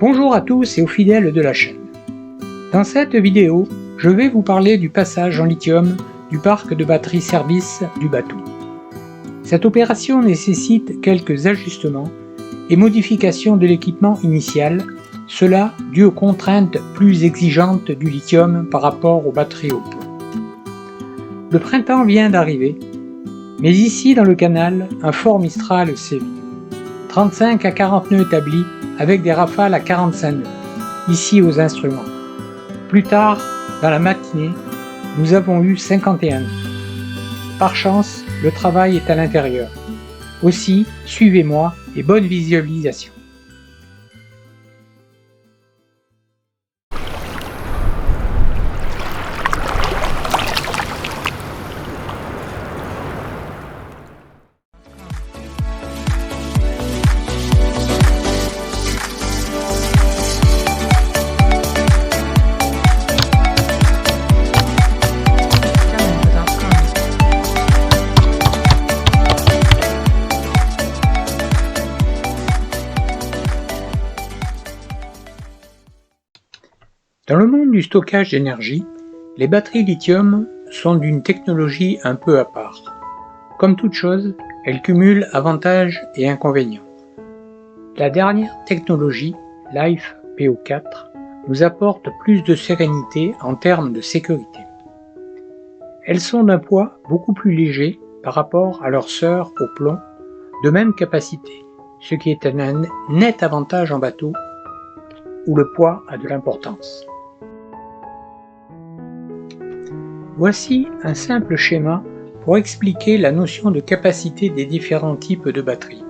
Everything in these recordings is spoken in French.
Bonjour à tous et aux fidèles de la chaîne. Dans cette vidéo, je vais vous parler du passage en lithium du parc de batterie service du bateau. Cette opération nécessite quelques ajustements et modifications de l'équipement initial, cela dû aux contraintes plus exigeantes du lithium par rapport aux batteries au plomb. Le printemps vient d'arriver, mais ici dans le canal, un fort Mistral sévit. 35 à 40 nœuds établis avec des rafales à 45 nœuds, ici aux instruments. Plus tard, dans la matinée, nous avons eu 51 nœuds. Par chance, le travail est à l'intérieur. Aussi, suivez-moi et bonne visualisation. Dans le monde du stockage d'énergie, les batteries lithium sont d'une technologie un peu à part. Comme toute chose, elles cumulent avantages et inconvénients. La dernière technologie, LiFePO4, nous apporte plus de sérénité en termes de sécurité. Elles sont d'un poids beaucoup plus léger par rapport à leurs sœurs au plomb, de même capacité, ce qui est un net avantage en bateau où le poids a de l'importance. Voici un simple schéma pour expliquer la notion de capacité des différents types de batteries.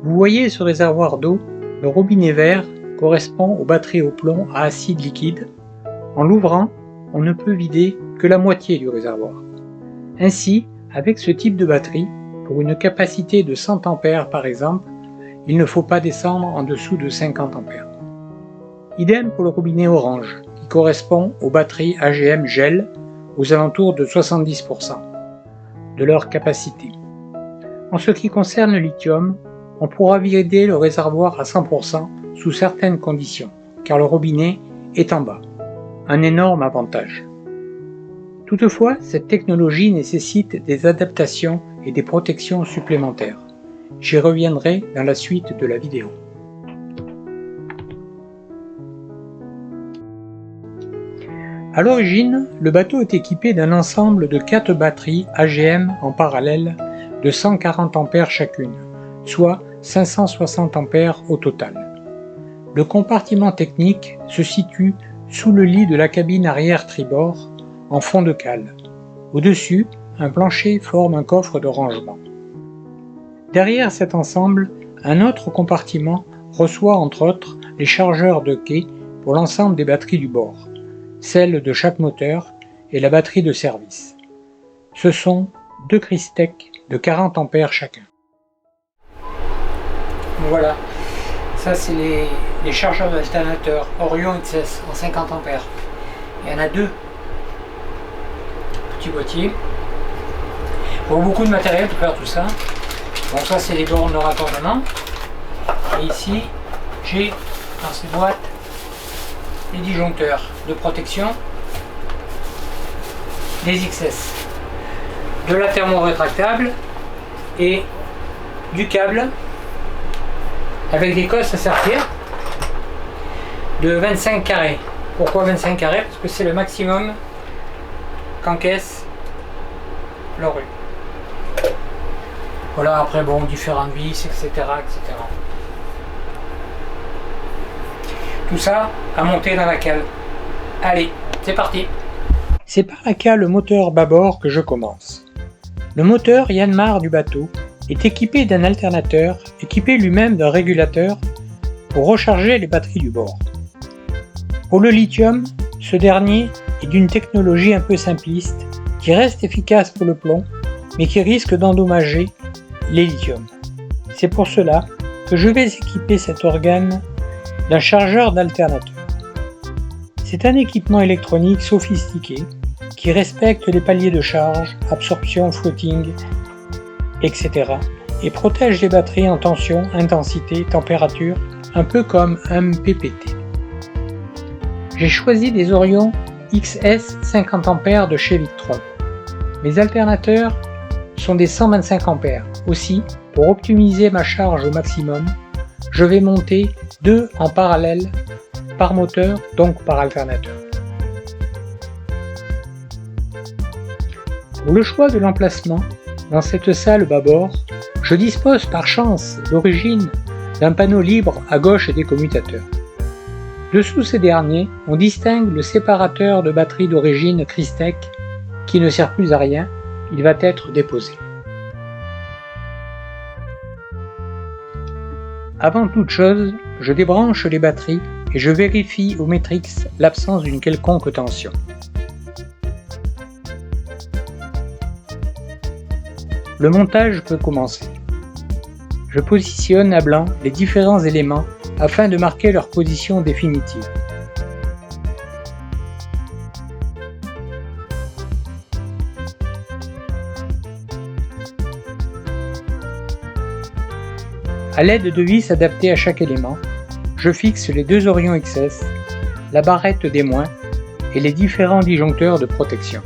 Vous voyez ce réservoir d'eau, le robinet vert correspond aux batteries au plomb à acide liquide. En l'ouvrant, on ne peut vider que la moitié du réservoir. Ainsi, avec ce type de batterie, pour une capacité de 100 A par exemple, il ne faut pas descendre en dessous de 50 A. Idem pour le robinet orange, qui correspond aux batteries AGM gel, aux alentours de 70% de leur capacité. En ce qui concerne le lithium, on pourra vider le réservoir à 100% sous certaines conditions, car le robinet est en bas. Un énorme avantage. Toutefois, cette technologie nécessite des adaptations et des protections supplémentaires. J'y reviendrai dans la suite de la vidéo. À l'origine, le bateau est équipé d'un ensemble de 4 batteries AGM en parallèle de 140 A chacune, soit 560 A au total. Le compartiment technique se situe sous le lit de la cabine arrière tribord, en fond de cale. Au-dessus, un plancher forme un coffre de rangement. Derrière cet ensemble, un autre compartiment reçoit entre autres les chargeurs de quai pour l'ensemble des batteries du bord, celle de chaque moteur et la batterie de service. Ce sont 2 Crystec de 40 A chacun. Voilà, ça c'est les chargeurs d'alternateurs Orion XS en 50 A. Il y en a 2 petits boîtiers. Pour beaucoup de matériel pour faire tout ça. Bon, ça c'est les bornes de raccordement. Et ici, j'ai dans cette boîte les disjoncteurs de protection, des XS, de la thermo-rétractable et du câble avec des cosses à sertir de 25 carrés. Pourquoi 25 carrés? Parce que c'est le maximum qu'encaisse l'Oru. Voilà, après bon, différentes vis, etc. etc. Tout ça à monter dans la cale. Allez, c'est parti. C'est par la cale moteur bâbord que je commence. Le moteur Yanmar du bateau est équipé d'un alternateur, équipé lui-même d'un régulateur pour recharger les batteries du bord. Pour le lithium, ce dernier est d'une technologie un peu simpliste, qui reste efficace pour le plomb, mais qui risque d'endommager les lithiums. C'est pour cela que je vais équiper cet organe d'un chargeur d'alternateur. C'est un équipement électronique sophistiqué qui respecte les paliers de charge, absorption, floating, etc. et protège les batteries en tension, intensité, température un peu comme un PPT. J'ai choisi des Orion XS 50 A de chez Victron. Mes alternateurs sont des 125 A. Aussi, pour optimiser ma charge au maximum, je vais monter 2 en parallèle par moteur, donc par alternateur. Pour le choix de l'emplacement, dans cette salle bâbord, je dispose par chance d'origine d'un panneau libre à gauche des commutateurs. Dessous ces derniers, on distingue le séparateur de batterie d'origine Crystec qui ne sert plus à rien, il va être déposé. Avant toute chose, je débranche les batteries et je vérifie au Matrix l'absence d'une quelconque tension. Le montage peut commencer. Je positionne à blanc les différents éléments afin de marquer leur position définitive. À l'aide de vis adaptées à chaque élément, je fixe les 2 Orion XS, la barrette des moins et les différents disjoncteurs de protection.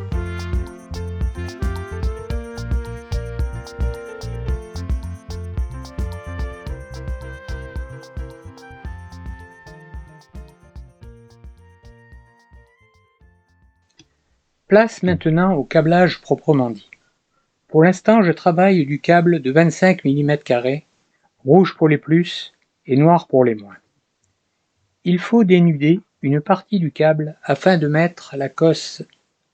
Place maintenant au câblage proprement dit. Pour l'instant, je travaille du câble de 25 mm², rouge pour les plus et noir pour les moins. Il faut dénuder une partie du câble afin de mettre la cosse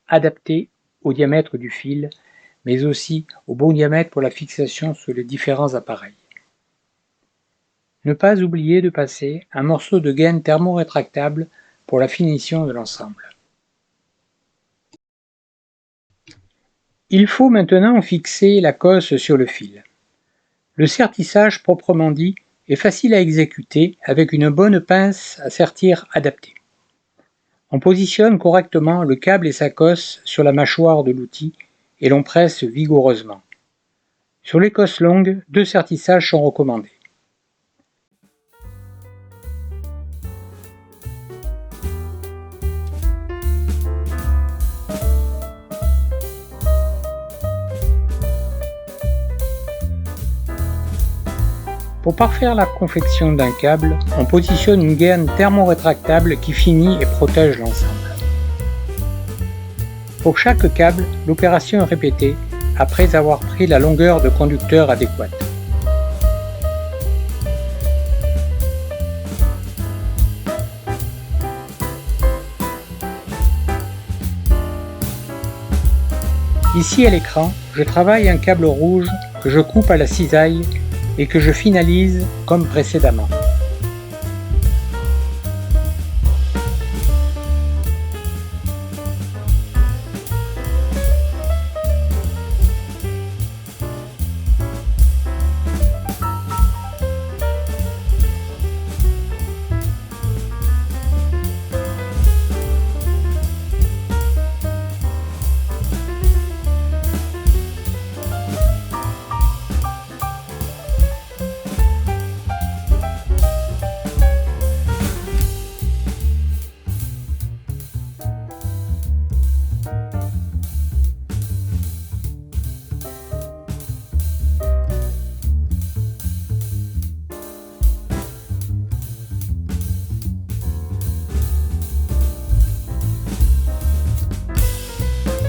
adaptée au diamètre du fil, mais aussi au bon diamètre pour la fixation sur les différents appareils. Ne pas oublier de passer un morceau de gaine thermorétractable pour la finition de l'ensemble. Il faut maintenant fixer la cosse sur le fil. Le sertissage proprement dit est facile à exécuter avec une bonne pince à sertir adaptée. On positionne correctement le câble et sa cosse sur la mâchoire de l'outil et l'on presse vigoureusement. Sur les cosses longues, 2 sertissages sont recommandés. Pour parfaire la confection d'un câble, on positionne une gaine thermorétractable qui finit et protège l'ensemble. Pour chaque câble, l'opération est répétée après avoir pris la longueur de conducteur adéquate. Ici à l'écran, je travaille un câble rouge que je coupe à la cisaille et que je finalise comme précédemment.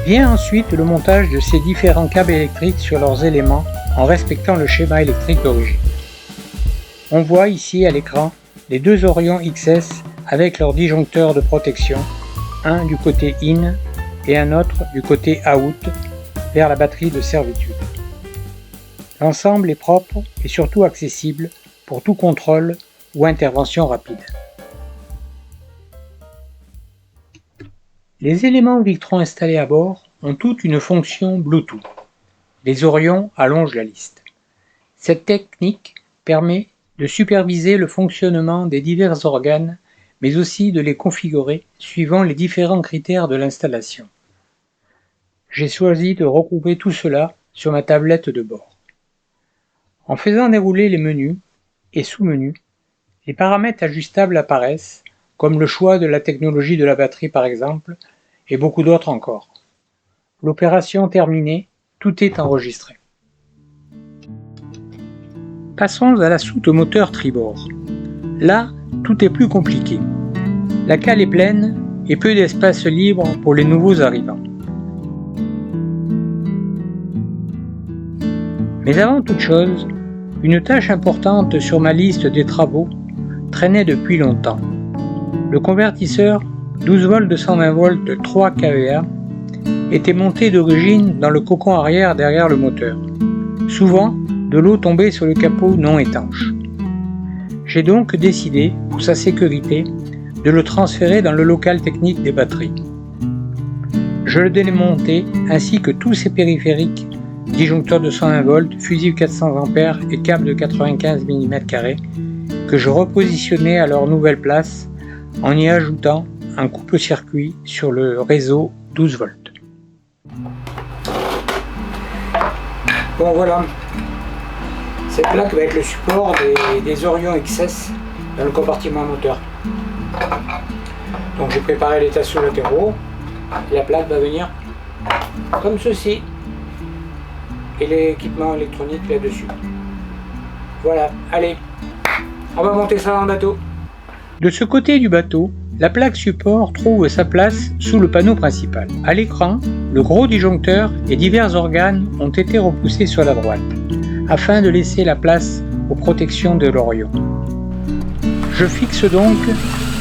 Vient ensuite le montage de ces différents câbles électriques sur leurs éléments en respectant le schéma électrique d'origine. On voit ici à l'écran les 2 Orion XS avec leurs disjoncteurs de protection, un du côté in et un autre du côté out vers la batterie de servitude. L'ensemble est propre et surtout accessible pour tout contrôle ou intervention rapide. Les éléments Victron installés à bord ont toutes une fonction Bluetooth. Les Orion allongent la liste. Cette technique permet de superviser le fonctionnement des divers organes, mais aussi de les configurer suivant les différents critères de l'installation. J'ai choisi de regrouper tout cela sur ma tablette de bord. En faisant dérouler les menus et sous-menus, Les paramètres ajustables apparaissent, comme le choix de la technologie de la batterie par exemple, et beaucoup d'autres encore. L'opération terminée, tout est enregistré. Passons à la soute moteur tribord. Là, tout est plus compliqué. La cale est pleine et peu d'espace libre pour les nouveaux arrivants. Mais avant toute chose, une tâche importante sur ma liste des travaux traînait depuis longtemps. Le convertisseur 12 volts de 120 volts de 3 kVA était monté d'origine dans le cocon arrière derrière le moteur. Souvent, de l'eau tombait sur le capot non étanche. J'ai donc décidé, pour sa sécurité, de le transférer dans le local technique des batteries. Je le démontai ainsi que tous ses périphériques, disjoncteur de 120 volts, fusible 400 A et câble de 95 mm2, que je repositionnais à leur nouvelle place en y ajoutant un coupe-circuit sur le réseau 12 volts. Bon voilà, cette plaque va être le support des Orion XS dans le compartiment moteur. Donc j'ai préparé les tasseaux latéraux, la plaque va venir comme ceci et l'équipement électronique là-dessus. Voilà, allez, on va monter ça dans le bateau. De ce côté du bateau, la plaque support trouve sa place sous le panneau principal. À l'écran, le gros disjoncteur et divers organes ont été repoussés sur la droite, afin de laisser la place aux protections de l'Orion. Je fixe donc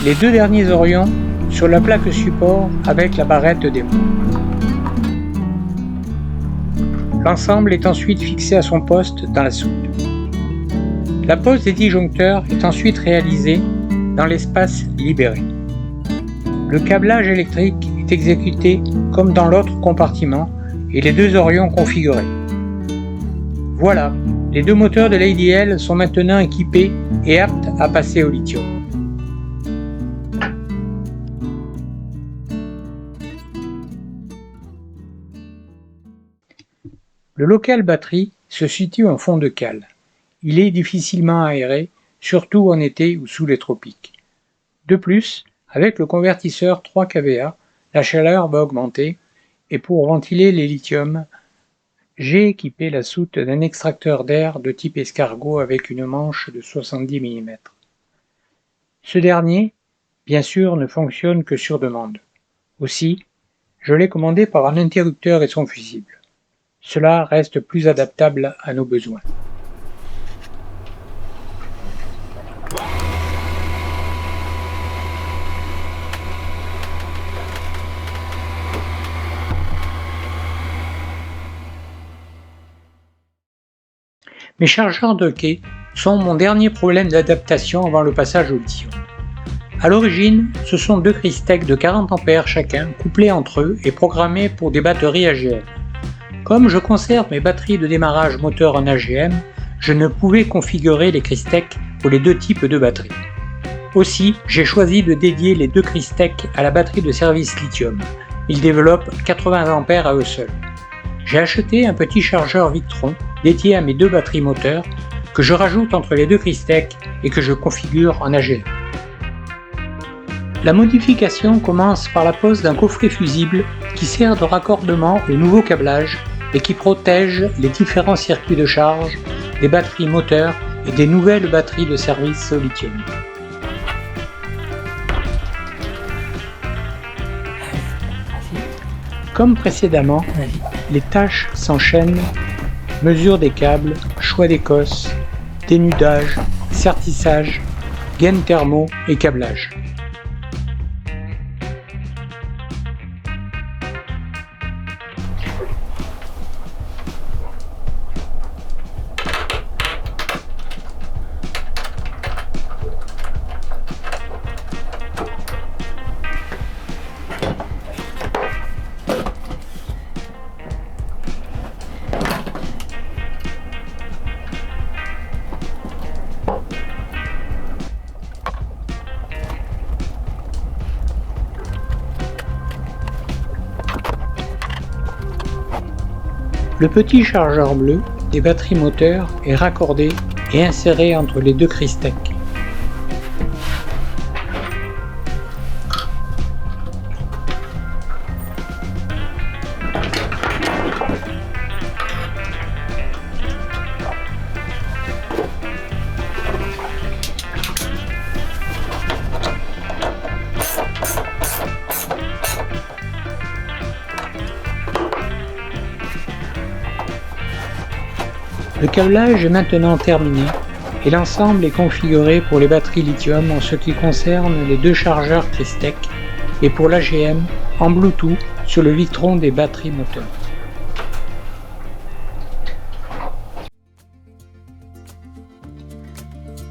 les deux derniers Orions sur la plaque support avec la barrette démo. L'ensemble est ensuite fixé à son poste dans la soute. La pose des disjoncteurs est ensuite réalisée dans l'espace libéré. Le câblage électrique est exécuté comme dans l'autre compartiment et les deux Orions configurés. Voilà, les deux moteurs de l'ADL sont maintenant équipés et aptes à passer au lithium. Le local batterie se situe en fond de cale. Il est difficilement aéré, surtout en été ou sous les tropiques. De plus, avec le convertisseur 3 kVA, la chaleur va augmenter et pour ventiler les lithiums, j'ai équipé la soute d'un extracteur d'air de type escargot avec une manche de 70 mm. Ce dernier, bien sûr, ne fonctionne que sur demande. Aussi, je l'ai commandé par un interrupteur et son fusible. Cela reste plus adaptable à nos besoins. Mes chargeurs de quai sont mon dernier problème d'adaptation avant le passage au lithium. A l'origine, ce sont deux Crystec de 40 A chacun, couplés entre eux et programmés pour des batteries AGM. Comme je conserve mes batteries de démarrage moteur en AGM, je ne pouvais configurer les Crystec pour les deux types de batteries. Aussi, j'ai choisi de dédier les deux Crystec à la batterie de service lithium. Ils développent 80 A à eux seuls. J'ai acheté un petit chargeur Victron dédié à mes deux batteries moteurs que je rajoute entre les deux Crystec et que je configure en AGM. La modification commence par la pose d'un coffret fusible qui sert de raccordement au nouveau câblage et qui protège les différents circuits de charge des batteries moteurs et des nouvelles batteries de service au lithium. Comme précédemment, les tâches s'enchaînent: mesure des câbles, choix des cosses, dénudage, sertissage, gaine thermo et câblage. Le petit chargeur bleu des batteries moteurs est raccordé et inséré entre les deux Crystec. Le câblage est maintenant terminé et l'ensemble est configuré pour les batteries lithium en ce qui concerne les deux chargeurs Crystec et pour l'AGM en Bluetooth sur le Victron des batteries moteurs.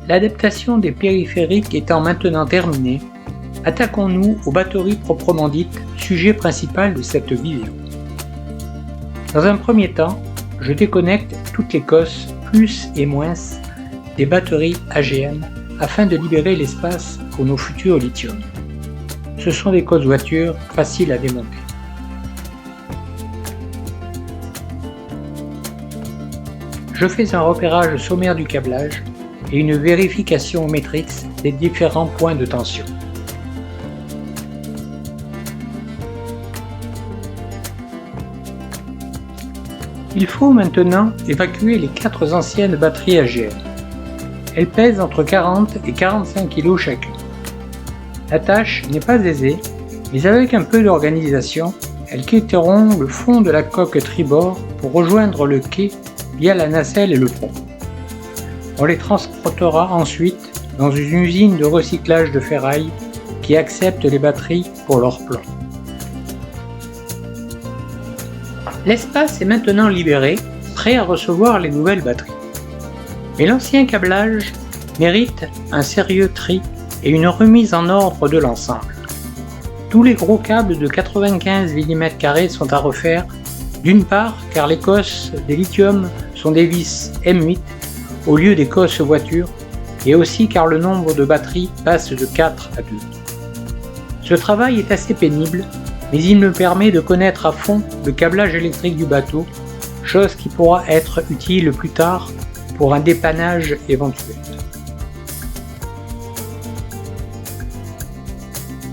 L'adaptation des périphériques étant maintenant terminée, attaquons-nous aux batteries proprement dites, sujet principal de cette vidéo. Dans un premier temps, je déconnecte toutes les cosses plus et moins des batteries AGM afin de libérer l'espace pour nos futurs lithium. Ce sont des cosses voitures faciles à démonter. Je fais un repérage sommaire du câblage et une vérification au matrix des différents points de tension. Il faut maintenant évacuer les 4 anciennes batteries AGM. Elles pèsent entre 40 et 45 kg chacune. La tâche n'est pas aisée, mais avec un peu d'organisation, elles quitteront le fond de la coque tribord pour rejoindre le quai via la nacelle et le pont. On les transportera ensuite dans une usine de recyclage de ferraille qui accepte les batteries pour leur plan. L'espace est maintenant libéré, prêt à recevoir les nouvelles batteries. Mais l'ancien câblage mérite un sérieux tri et une remise en ordre de l'ensemble. Tous les gros câbles de 95 mm² sont à refaire, d'une part car les cosses des lithium sont des vis M8 au lieu des cosses voitures, et aussi car le nombre de batteries passe de 4 à 2. Ce travail est assez pénible, mais il me permet de connaître à fond le câblage électrique du bateau, chose qui pourra être utile plus tard pour un dépannage éventuel.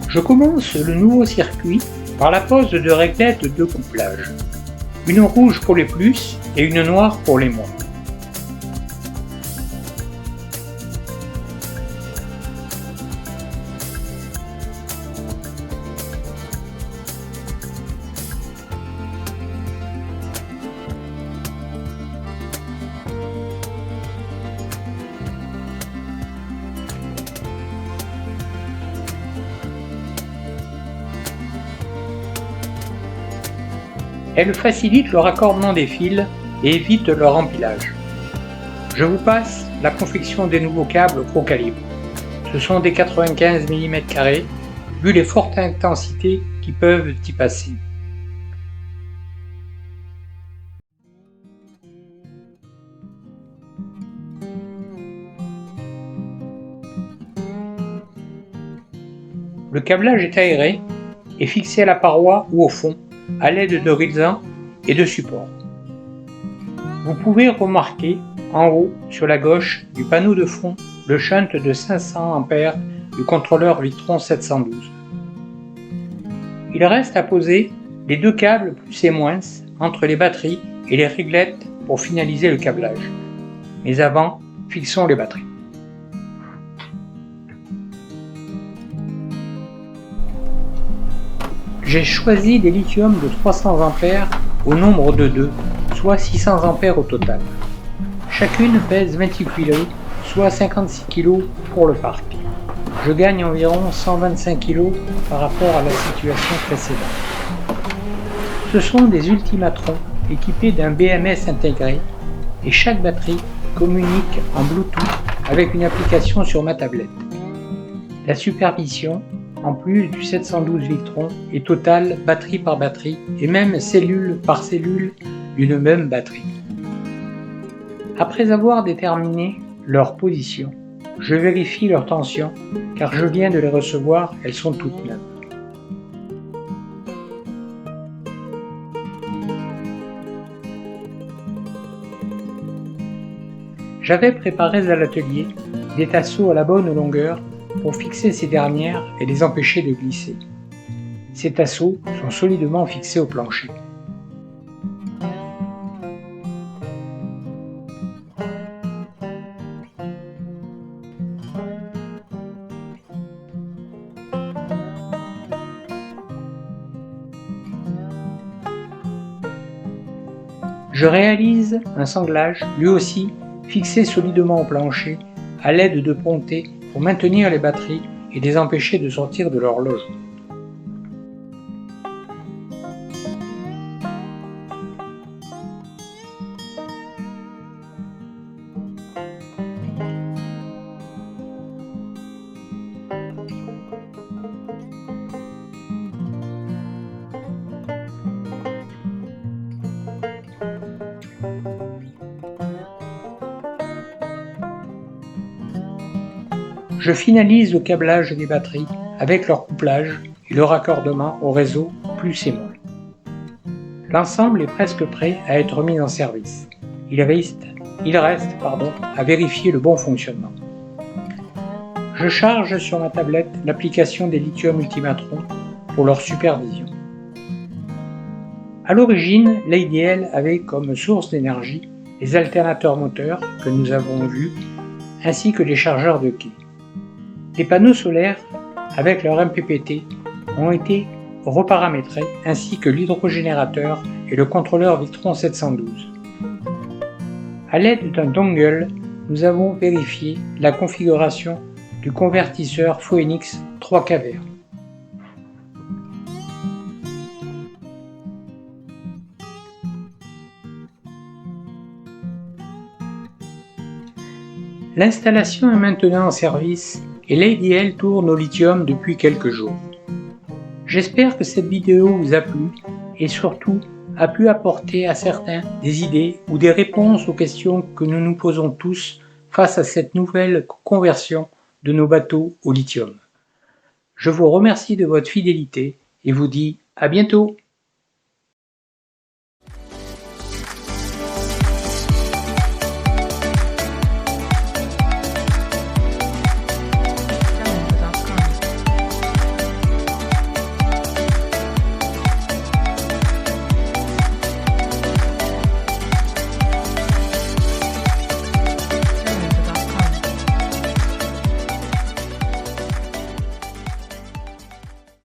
Je commence le nouveau circuit par la pose de réglettes de couplage, une rouge pour les plus et une noire pour les moins. Elle facilite le raccordement des fils et évite leur empilage. Je vous passe la confection des nouveaux câbles gros calibre. Ce sont des 95 mm², vu les fortes intensités qui peuvent y passer. Le câblage est aéré et fixé à la paroi ou au fond à l'aide de résans et de supports. Vous pouvez remarquer en haut sur la gauche du panneau de fond le shunt de 500 A du contrôleur Victron 712. Il reste à poser les deux câbles plus et moins entre les batteries et les réglettes pour finaliser le câblage. Mais avant, fixons les batteries. J'ai choisi des lithium de 300 A au nombre de 2, soit 600 A au total. Chacune pèse 28 kg, soit 56 kg pour le parc. Je gagne environ 125 kg par rapport à la situation précédente. Ce sont des Ultimatrons équipés d'un BMS intégré et chaque batterie communique en Bluetooth avec une application sur ma tablette. La supervision, en plus du 712 Victron, est totale batterie par batterie et même cellule par cellule d'une même batterie. Après avoir déterminé leur position, je vérifie leur tension car je viens de les recevoir, elles sont toutes neuves. J'avais préparé à l'atelier des tasseaux à la bonne longueur pour fixer ces dernières et les empêcher de glisser. Ces tasseaux sont solidement fixés au plancher. Je réalise un sanglage, lui aussi fixé solidement au plancher, à l'aide de pontées pour maintenir les batteries et les empêcher de sortir de leur loge. Je finalise le câblage des batteries avec leur couplage et le raccordement au réseau plus et moins. L'ensemble est presque prêt à être mis en service. Il reste à vérifier le bon fonctionnement. Je charge sur ma tablette l'application des Lithium Ultimatron pour leur supervision. À l'origine, l'ADL avait comme source d'énergie les alternateurs moteurs que nous avons vus, ainsi que les chargeurs de quai. Les panneaux solaires, avec leur MPPT, ont été reparamétrés, ainsi que l'hydrogénérateur et le contrôleur Victron 712. À l'aide d'un dongle, nous avons vérifié la configuration du convertisseur Phoenix 3kV. L'installation est maintenant en service et l'ADL tourne au lithium depuis quelques jours. J'espère que cette vidéo vous a plu et surtout a pu apporter à certains des idées ou des réponses aux questions que nous nous posons tous face à cette nouvelle conversion de nos bateaux au lithium. Je vous remercie de votre fidélité et vous dis à bientôt.